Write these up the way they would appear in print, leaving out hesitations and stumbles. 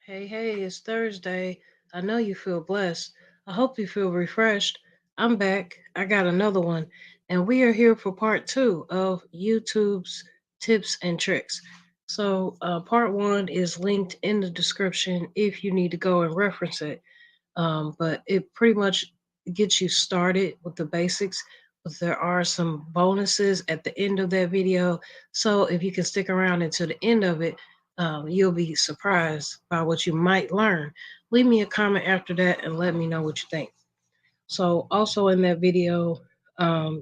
Hey, it's Thursday. I know you feel blessed. I hope you feel refreshed. I'm back. I got another one. And we are here for part two of YouTube's tips and tricks. Part one is linked in the description if you need to go and reference it. But it pretty much gets you started with the basics. But there are some bonuses at the end of that video. So if you can stick around until the end of it, you'll be surprised by what you might learn. Leave me a comment after that and let me know what you think. So, also in that video,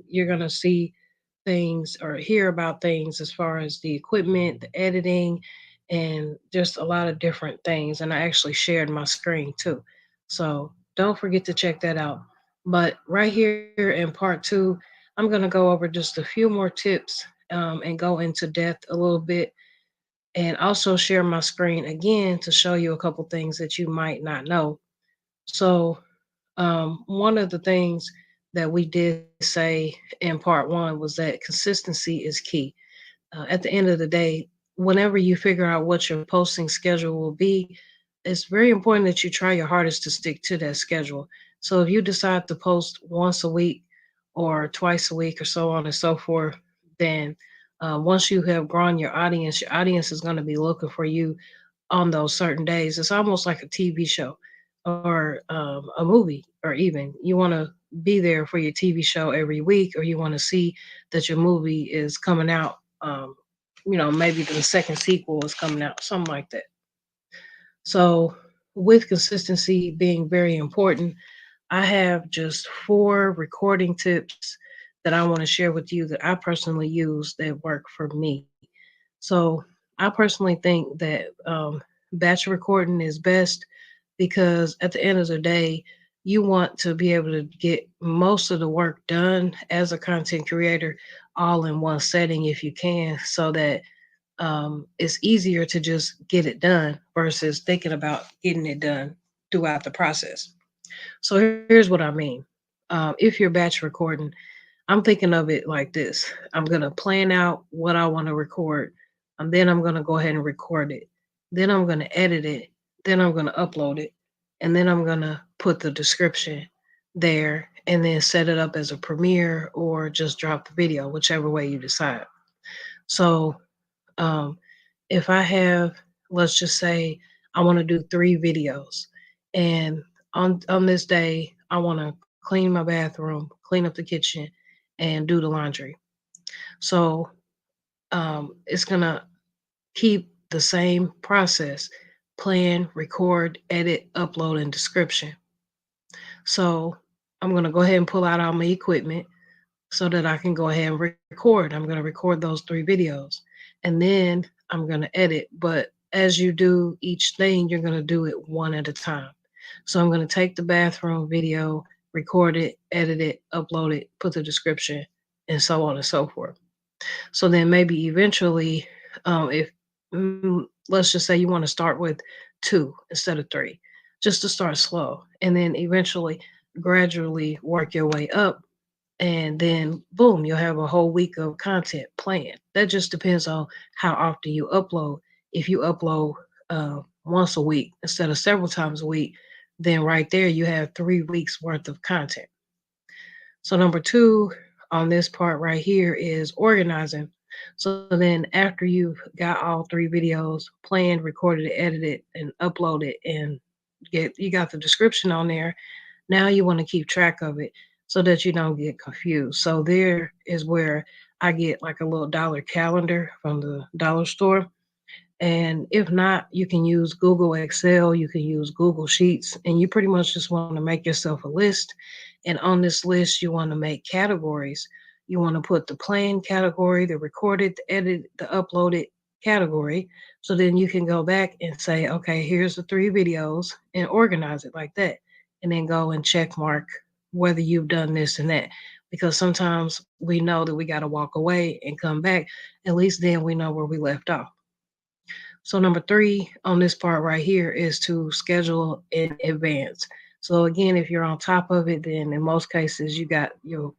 you're going to see things or hear about things as far as the equipment, the editing, and just a lot of different things. And I actually shared my screen too. So, don't forget to check that out. But right here in part two, I'm going to go over just a few more tips and go into depth a little bit and also share my screen again to show you a couple things that you might not know. So, one of the things that we did say in part one was that consistency is key. At the end of the day, whenever you figure out what your posting schedule will be, it's very important that you try your hardest to stick to that schedule. So if you decide to post once a week or twice a week or so on and so forth, then once you have grown your audience is going to be looking for you on those certain days. It's almost like a TV show or a movie, or even you want to be there for your TV show every week, or you want to see that your movie is coming out. Maybe the second sequel is coming out, something like that. So, with consistency being very important, I have just four recording tips that I want to share with you that I personally use that work for me. So I personally think that batch recording is best because at the end of the day, you want to be able to get most of the work done as a content creator all in one setting if you can, so that it's easier to just get it done versus thinking about getting it done throughout the process. So here's what I mean. If you're batch recording, I'm thinking of it like this. I'm going to plan out what I want to record, and then I'm going to go ahead and record it. Then I'm going to edit it. Then I'm going to upload it. And then I'm going to put the description there and then set it up as a premiere or just drop the video, whichever way you decide. So um, if I have, let's just say, I want to do three videos, and on this day, I want to clean my bathroom, clean up the kitchen, and do the laundry. So it's gonna keep the same process: plan, record, edit, upload, and description. So I'm gonna go ahead and pull out all my equipment so that I can go ahead and record. I'm gonna record those three videos, and then I'm gonna edit. But as you do each thing, you're gonna do it one at a time. So I'm gonna take the bathroom video, record it, edit it, upload it, put the description, and so on and so forth. So then maybe eventually, if let's just say you want to start with two instead of three, just to start slow, and then eventually, gradually work your way up, and then boom, you'll have a whole week of content planned. That just depends on how often you upload. If you upload once a week instead of several times a week, then right there you have 3 weeks worth of content. So number two on this part right here is organizing. So then after you've got all three videos planned, recorded, edited, and uploaded, and you got the description on there, now you want to keep track of it so that you don't get confused. So there is where I get like a little dollar calendar from the dollar store. And if not, you can use Google Excel, you can use Google Sheets, and you pretty much just want to make yourself a list. And on this list, you want to make categories. You want to put the planned category, the recorded, the edited, the uploaded category. So then you can go back and say, okay, here's the three videos and organize it like that. And then go and check mark whether you've done this and that. Because sometimes we know that we got to walk away and come back. At least then we know where we left off. So number three on this part right here is to schedule in advance. So again, if you're on top of it, then in most cases you got your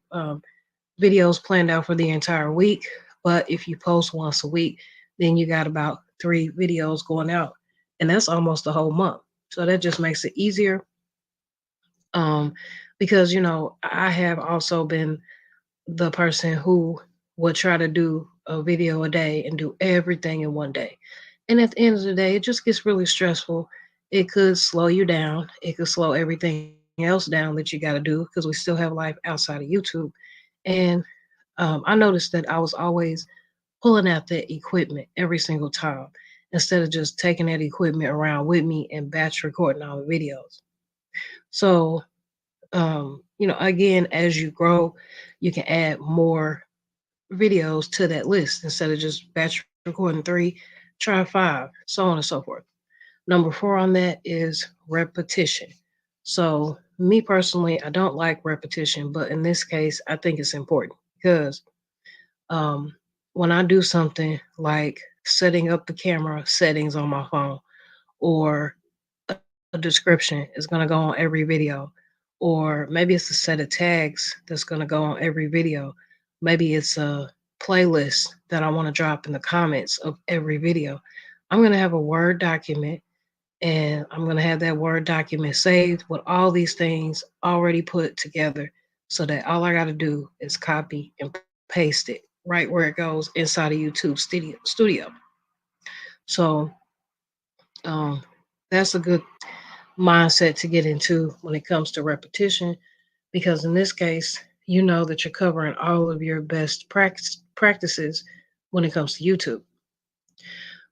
videos planned out for the entire week. But if you post once a week, then you got about three videos going out and that's almost a whole month. So that just makes it easier. Um, because I have also been the person who would try to do a video a day and do everything in one day. And at the end of the day, it just gets really stressful. It could slow you down. It could slow everything else down that you got to do because we still have life outside of YouTube. And I noticed that I was always pulling out that equipment every single time instead of just taking that equipment around with me and batch recording all the videos. So, again, as you grow, you can add more videos to that list instead of just batch recording three, try five, so on and so forth. Number four on that is repetition. So, me personally, I don't like repetition, but in this case, I think it's important because um, when I do something like setting up the camera settings on my phone, or a description is going to go on every video, or maybe it's a set of tags that's going to go on every video. Maybe it's a playlist that I want to drop in the comments of every video. I'm going to have a Word document, and I'm going to have that Word document saved with all these things already put together so that all I got to do is copy and paste it right where it goes inside of YouTube Studio. So um, that's a good mindset to get into when it comes to repetition, because in this case, you know that you're covering all of your best practices when it comes to YouTube.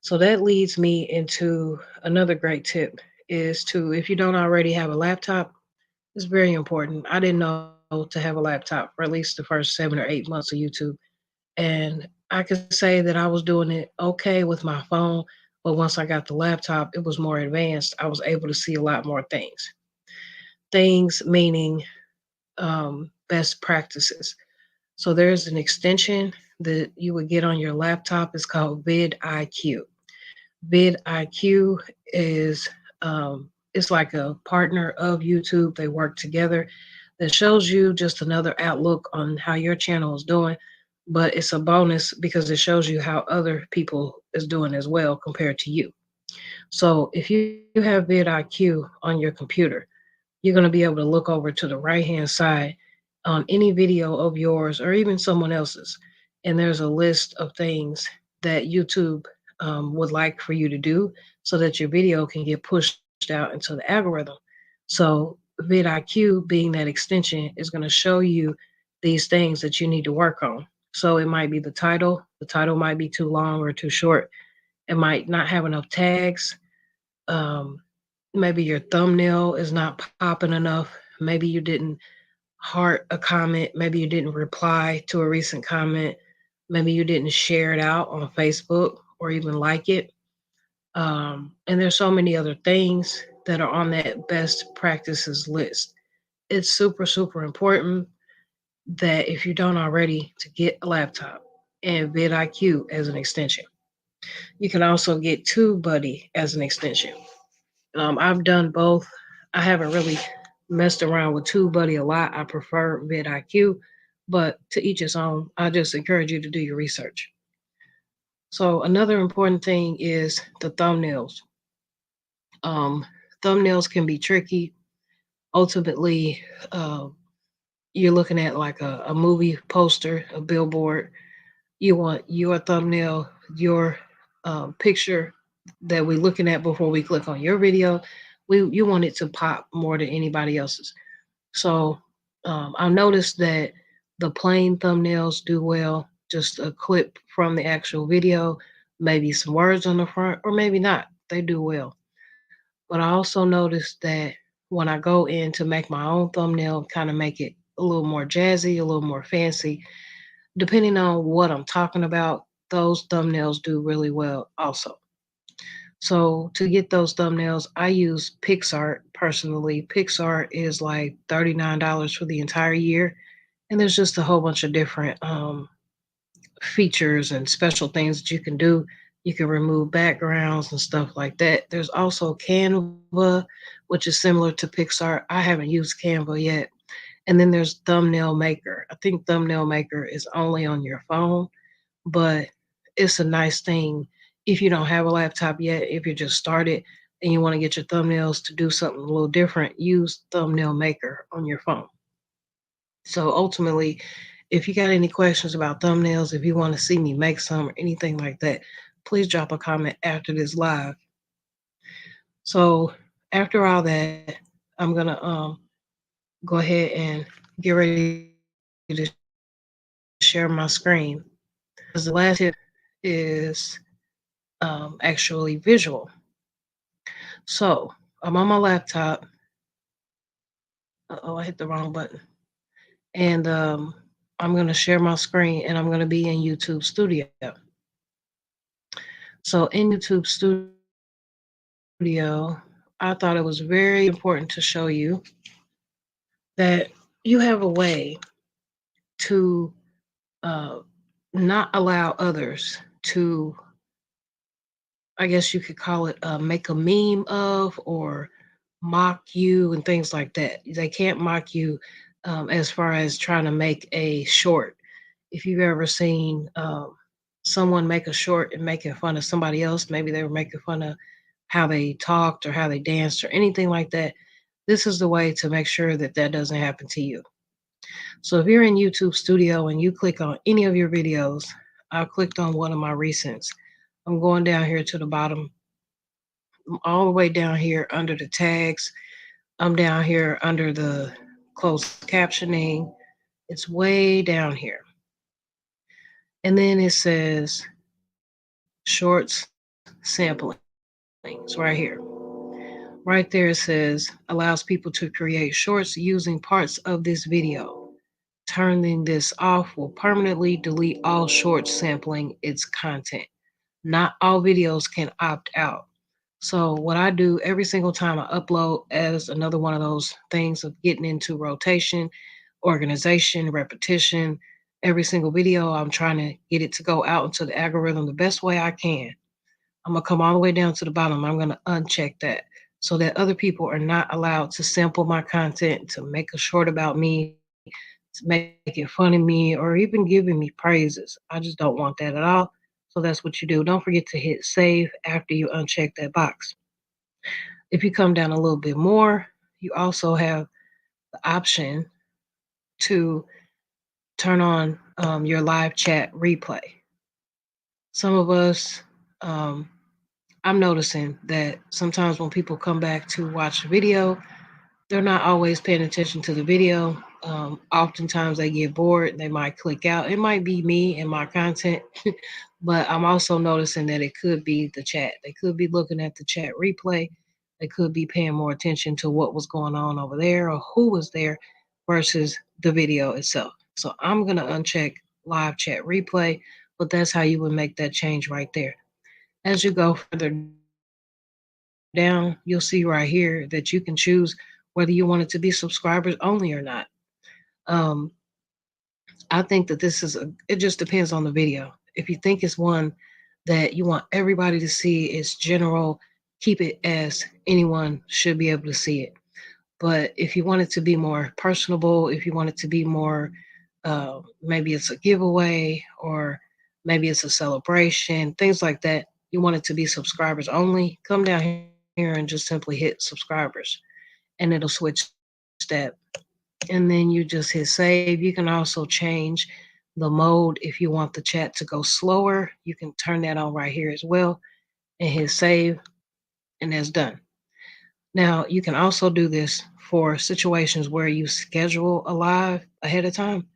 So that leads me into another great tip is to, if you don't already have a laptop, it's very important. I didn't know to have a laptop for at least the first 7 or 8 months of YouTube. And I could say that I was doing it okay with my phone, but once I got the laptop, it was more advanced. I was able to see a lot more things. Things meaning best practices. So there's an extension that you would get on your laptop. It's called vidIQ. vidIQ is it's like a partner of YouTube. They work together. That shows you just another outlook on how your channel is doing, but it's a bonus because it shows you how other people is doing as well compared to you. So if you have vidIQ on your computer, you're going to be able to look over to the right hand side on any video of yours or even someone else's. And there's a list of things that YouTube would like for you to do so that your video can get pushed out into the algorithm. So, vidIQ, being that extension, is going to show you these things that you need to work on. So, it might be the title might be too long or too short, it might not have enough tags. Um, Maybe your thumbnail is not popping enough. Maybe you didn't heart a comment. Maybe you didn't reply to a recent comment. Maybe you didn't share it out on Facebook or even like it. And there's so many other things that are on that best practices list. It's super, super important that if you don't already, to get a laptop and vidIQ as an extension. You can also get TubeBuddy as an extension. I've done both. I haven't really messed around with TubeBuddy a lot. I prefer vidIQ, but to each his own. I just encourage you to do your research. So another important thing is the thumbnails. Um, Thumbnails can be tricky. Ultimately, uh, you're looking at like a movie poster, a billboard. You want your thumbnail, your picture that we're looking at before we click on your video. You want it to pop more than anybody else's. So I noticed that the plain thumbnails do well, just a clip from the actual video, maybe some words on the front, or maybe not. They do well. But I also noticed that when I go in to make my own thumbnail, kind of make it a little more jazzy, a little more fancy, depending on what I'm talking about, those thumbnails do really well also. So to get those thumbnails, I use PixArt personally. PixArt is like $39 for the entire year. And there's just a whole bunch of different features and special things that you can do. You can remove backgrounds and stuff like that. There's also Canva, which is similar to PixArt. I haven't used Canva yet. And then there's Thumbnail Maker. I think Thumbnail Maker is only on your phone, but it's a nice thing if you don't have a laptop yet, if you're just started. and you want to get your thumbnails to do something a little different, use Thumbnail Maker on your phone. So ultimately, if you got any questions about thumbnails, if you want to see me make some or anything like that, please drop a comment after this live. So after all that, I'm gonna go ahead and get ready to share my screen. Because the last tip is actually visual. So I'm on my laptop. Oh, I hit the wrong button. And I'm gonna share my screen, and I'm gonna be in YouTube Studio. So in YouTube Studio, I thought it was very important to show you that you have a way to uh, not allow others to, I guess you could call it, make a meme of or mock you and things like that. They can't mock you as far as trying to make a short. If you've ever seen someone make a short and making fun of somebody else, maybe they were making fun of how they talked or how they danced or anything like that, this is the way to make sure that that doesn't happen to you. So if you're in YouTube Studio and you click on any of your videos, I clicked on one of my recents. I'm going down here to the bottom, all the way down here under the tags. I'm down here under the closed captioning. It's way down here. And then it says shorts sampling. It's right here. Right there it says allows people to create shorts using parts of this video. Turning this off will permanently delete all shorts sampling its content. Not all videos can opt out. So what I do every single time I upload as another one of those things of getting into rotation, organization, repetition, every single video, I'm trying to get it to go out into the algorithm the best way I can. I'm gonna come all the way down to the bottom. I'm gonna uncheck that so that other people are not allowed to sample my content, to make a short about me, to making fun of me, or even giving me praises. I just don't want that at all. So that's what you do. Don't forget to hit save after you uncheck that box. If you come down a little bit more, you also have the option to turn on your live chat replay. Some of us, um, I'm noticing that sometimes when people come back to watch a video, they're not always paying attention to the video. Oftentimes they get bored, they might click out. It might be me and my content, but I'm also noticing that it could be the chat. They could be looking at the chat replay. They could be paying more attention to what was going on over there or who was there versus the video itself. So I'm going to uncheck live chat replay, but that's how you would make that change right there. As you go further down, you'll see right here that you can choose whether you want it to be subscribers only or not. Um, I think that it just depends on the video. If you think it's one that you want everybody to see, it's general, keep it as anyone should be able to see it. But if you want it to be more personable, if you want it to be more, maybe it's a giveaway or maybe it's a celebration, things like that, you want it to be subscribers only, come down here and just simply hit subscribers and it'll switch that. And then you just hit save. You can also change the mode if you want the chat to go slower. You can turn that on right here as well and hit save, and that's done. Now, you can also do this for situations where you schedule a live ahead of time.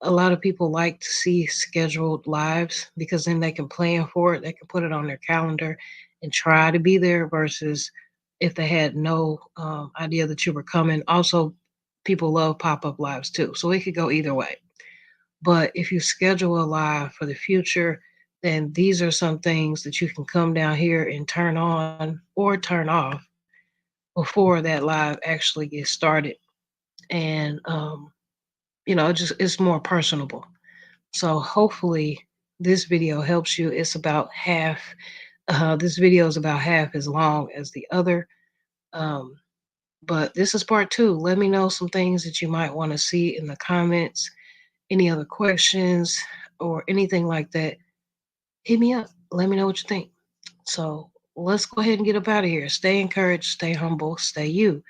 A lot of people like to see scheduled lives because then they can plan for it. They can put it on their calendar and try to be there versus if they had no idea that you were coming. Also, people love pop up lives too. So it could go either way. But if you schedule a live for the future, then these are some things that you can come down here and turn on or turn off before that live actually gets started. And, it's more personable. So hopefully this video helps you. It's about half. This video is about half as long as the other. Um, but this is part two. Let me know some things that you might want to see in the comments. Any other questions or anything like that, hit me up. Let me know what you think. So let's go ahead and get up out of here. Stay encouraged, stay humble, stay you.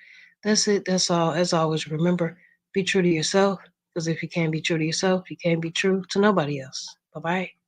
That's it. That's all. As always, remember, be true to yourself. Because if you can't be true to yourself, you can't be true to nobody else. Bye bye.